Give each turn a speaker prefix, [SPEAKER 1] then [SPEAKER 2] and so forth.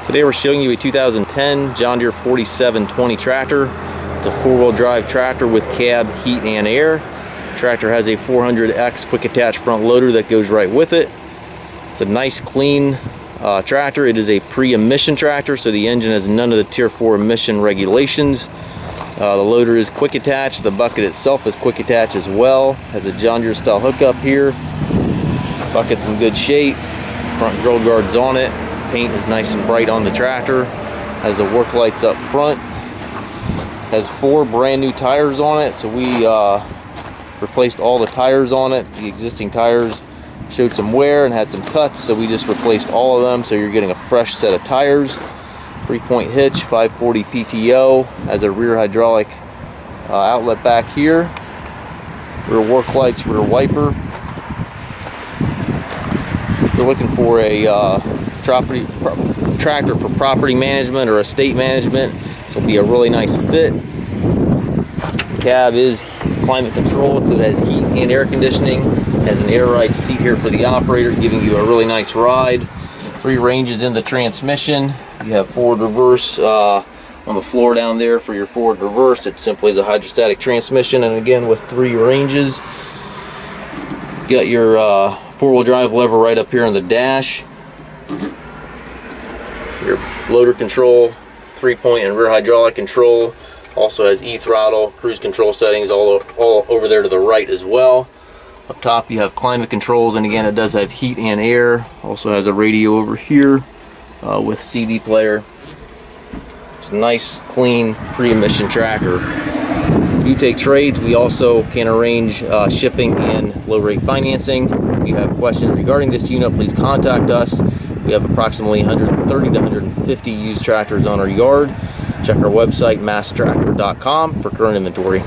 [SPEAKER 1] Today we're showing you a 2010 John Deere 4720 tractor. It's a four-wheel drive tractor with cab, heat, and air. The tractor has a 400X quick attach front loader that goes right with it. It's a nice clean tractor. It is a pre-emission tractor, so the engine has none of the Tier 4 emission regulations. The loader is quick attach. The bucket itself is quick attach as well. Has a John Deere style hookup here. Bucket's in good shape. Front grill guards on it. Paint is nice and bright on the tractor. Has the work lights up front. Has 4 brand new tires on it, so we replaced all the tires on it. The existing tires showed some wear and had some cuts, so we just replaced all of them, so you're getting a fresh set of tires. 3-point hitch, 540 PTO. Has a rear hydraulic outlet back here. Rear work lights, rear wiper. If you're looking for a tractor for property management or estate management, this will be a really nice fit. The cab is climate controlled, so it has heat and air conditioning. It has an air ride seat here for the operator, giving you a really nice ride. 3 ranges in the transmission. You have forward reverse on the floor down there for your forward reverse. It simply is a hydrostatic transmission, and again with 3 ranges. You got your 4-wheel drive lever right up here on the dash. Your loader control, 3-point and rear hydraulic control. Also has e-throttle, cruise control settings all over there to the right as well. Up top you have climate controls, and again it does have heat and air. Also has a radio over here with CD player. It's a nice, clean, pre-emission tractor. We do take trades. We also can arrange shipping and low-rate financing. If you have questions regarding this unit, please contact us. We have approximately 130 to 150 used tractors on our yard. Check our website, masstractor.com, for current inventory.